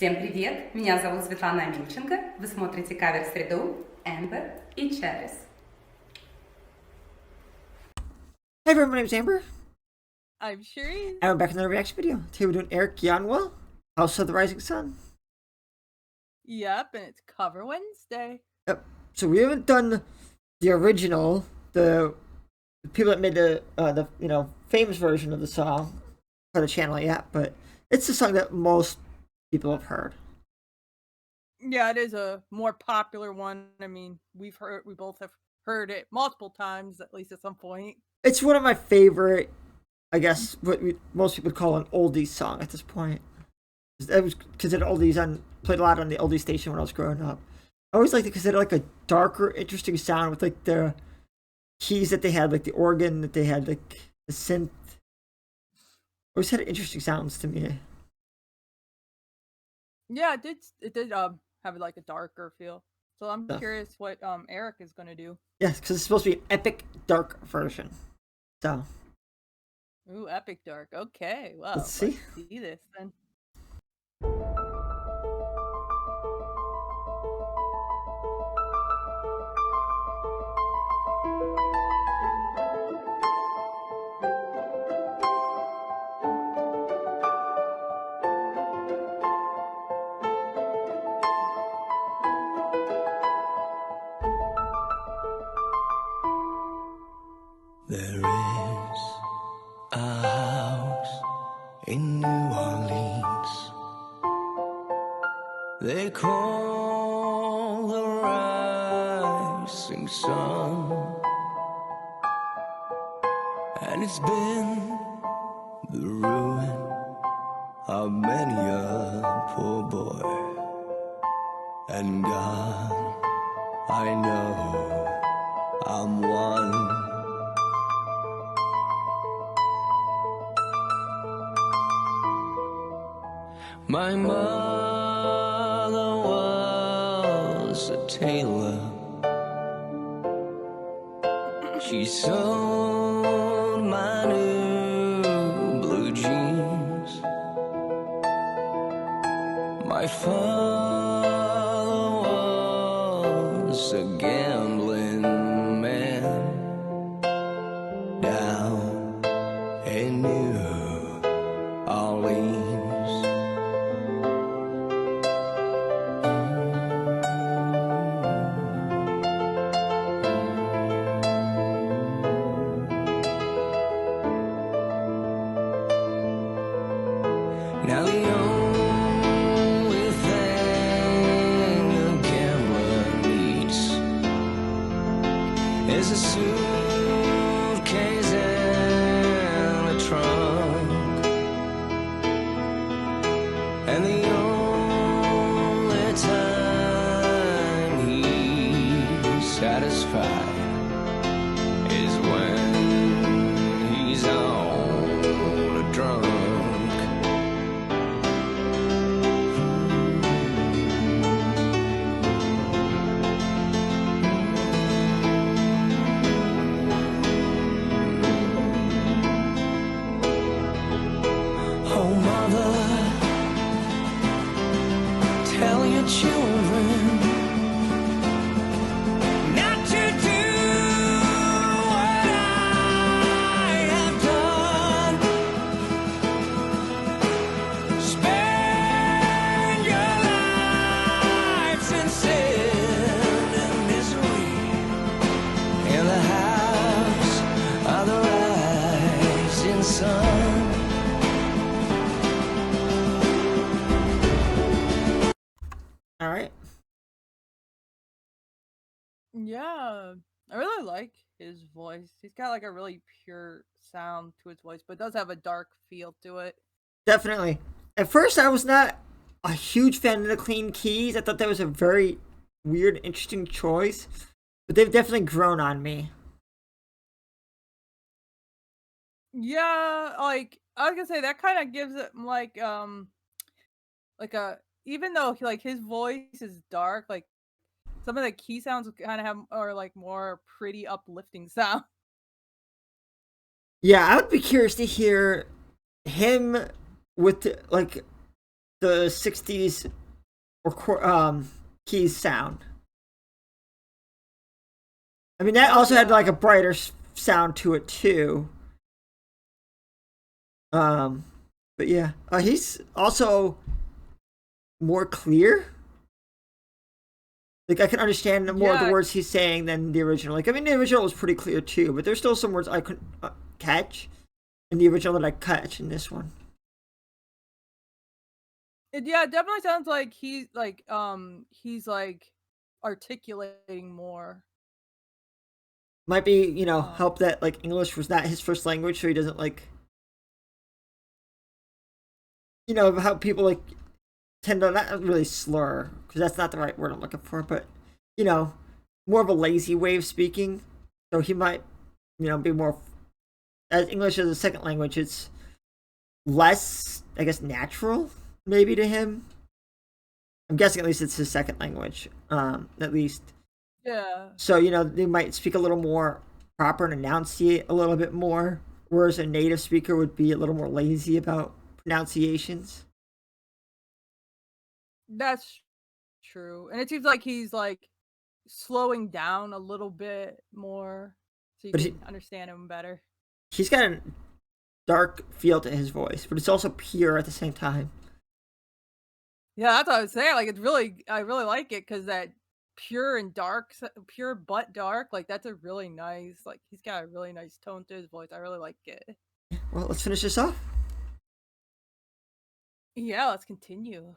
Всем привет! Меня зовут Светлана Амельченко. Вы смотрите кавер-среду Amber и Charisse. Hi everyone, my name's Amber, I'm Charisse. and we're back in another reaction video. Today we're doing Erik Grönwall, House of the Rising Sun. Yep, and it's Cover Wednesday. Yep. So we haven't done the original, the people that made the famous version of the song for the channel yet, but it's the song that most people have heard. Yeah, it is a more popular one. I mean, we both have heard it multiple times, at least at some point. It's one of my favorite, I guess, most people would call an oldies song at this point. It was considered oldies played a lot on the oldies station when I was growing up. I always liked it because it had like a darker, interesting sound with like the keys that they had, like the organ that they had, like the synth. Always had interesting sounds to me. Yeah, it did have like a darker feel. So I'm curious what Erik is gonna do. Yes, because it's supposed to be an epic dark version. So Ooh, epic dark. Okay, well, let's see this then. There is a house in New Orleans they call the Rising Sun, and it's been the ruin of many a poor boy. And God, I know I'm one. My mother was a tailor. She sewed my new blue jeans. My father was a gambling man down in New Orleans. Now the only thing a gambler needs is a suitcase and a trunk, and the only time he's satisfied is when he's on a drunk. Oh, mother, tell your children not to do what I have done. Spend your lives in sin and misery in the house of the rising sun. All right. Yeah, I really like his voice. He's got like a really pure sound to his voice, but it does have a dark feel to it. Definitely. At first, I was not a huge fan of the clean keys. I thought that was a very weird, interesting choice, but they've definitely grown on me. Yeah, like I was gonna say that kind of gives it like a even though like his voice is dark, like some of the key sounds kind of have are like more pretty uplifting sound. Yeah, I would be curious to hear him with like the 60s keys sound. I mean, that also had like a brighter sound to it too. But yeah, he's also more clear. Like I can understand more of the words he's saying than the original. Like I mean, the original was pretty clear too, but there's still some words I couldn't catch in the original that I catch in this one. It definitely sounds like he's like articulating more. Might be, you know, help that like English was not his first language, so he doesn't like, you know, how people like tend to not really slur, because that's not the right word I'm looking for, but you know, more of a lazy way of speaking. So he might, you know, be more, as English as a second language, it's less, I guess, natural maybe to him. I'm guessing at least it's his second language, at least. Yeah. So, you know, they might speak a little more proper and enunciate a little bit more, whereas a native speaker would be a little more lazy about pronunciations. That's true. And it seems like he's like slowing down a little bit more so you can understand him better. He's got a dark feel to his voice, but it's also pure at the same time. Yeah, that's what I was saying. Like, I really like it because that pure and dark, pure but dark, like that's a really nice, like he's got a really nice tone to his voice. I really like it. Well, let's finish this off. Yeah, let's continue.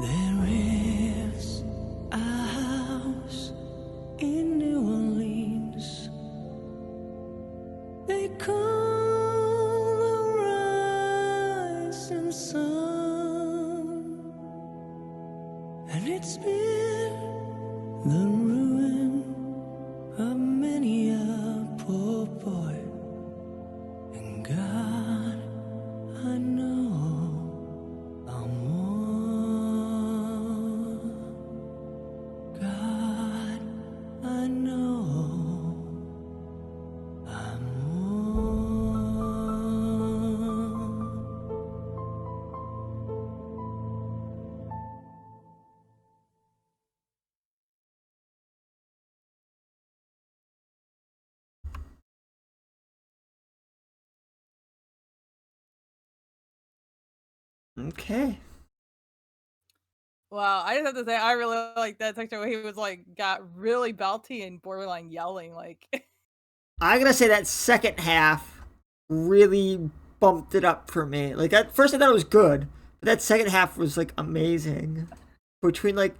There is a house in New Orleans they call the rising sun, and it's been the ruin of many a poor boy. And God, I know I'm one. God, I know I'm one. Okay. Wow, I just have to say I really like that section where he was like got really belty and borderline yelling like I'm gonna say that second half really bumped it up for me. Like at first I thought it was good, but that second half was like amazing. Between like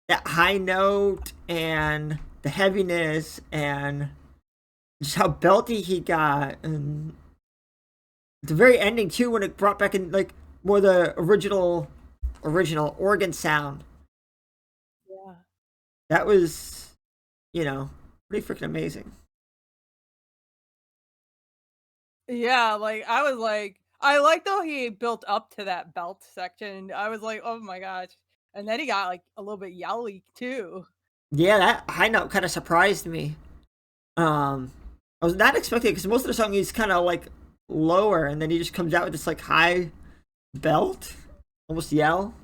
that high note and the heaviness and just how belty he got, and At the very ending too, when it brought back in like more the original organ sound. Yeah. That was, pretty freaking amazing. Yeah, like, I was like I liked how he built up to that belt section. I was like, "Oh my gosh." And then he got, like, a little bit yelly too. Yeah, that high note kind of surprised me. I was not expecting it because most of the song he's kind of like lower, and then he just comes out with this like high belt, almost yell.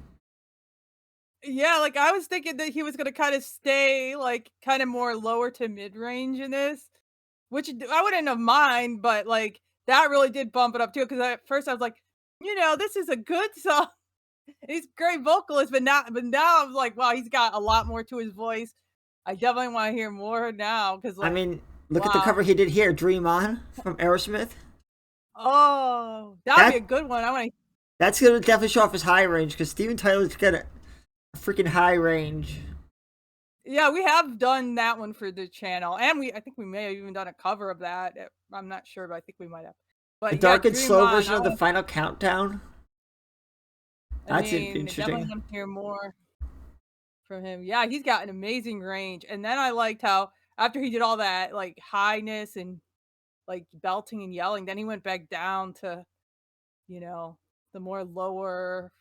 Yeah, like, I was thinking that he was gonna kinda stay, like, kinda more lower to mid-range in this, which I wouldn't have mind, but, like, that really did bump it up too. Because at first I was like, "This is a good song." He's a great vocalist, but now I'm like, "Wow, he's got a lot more to his voice." I definitely wanna hear more now. Because I like, mean, look at the wow. cover he did here, "Dream On" from Aerosmith. Oh, that'd be That a good one. I wanna that's gonna definitely show off his high range because Steven Tyler's got a freaking high range. Yeah, we have done that one for the channel, and I think we may have even done a cover of that. I'm not sure, but I think we might have. The But yeah, dark and Dream slow On. version of the Final Countdown. I That's mean, definitely interesting. want to hear more from him. Yeah, he's got an amazing range. And then I liked how after he did all that like highness and like belting and yelling, then he went back down to, you know, the more lower,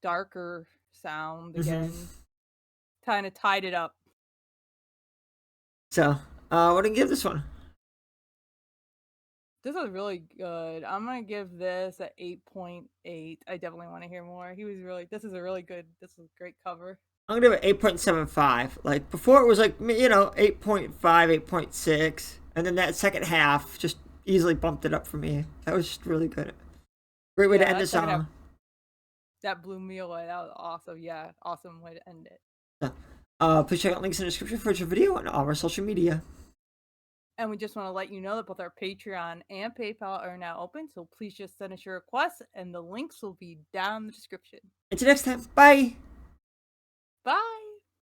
darker sound hmm again. Kind of tied it up. So, what do you give this one? This was really good. I'm gonna give this a 8.8. I definitely want to hear more. This is a really good, this is a great cover. I'm gonna give it 8.75. Like before, it was like 8.5, 8.6, and then that second half just easily bumped it up for me. That was just really good. Great way to Yeah, end the that second half, song. that blew me away. That was awesome. Yeah, awesome way to end it. So, please check out links in the description for your video and all our social media. And we just want to let you know that both our Patreon and PayPal are now open, so please just send us your requests, and the links will be down in the description. Until next time, bye.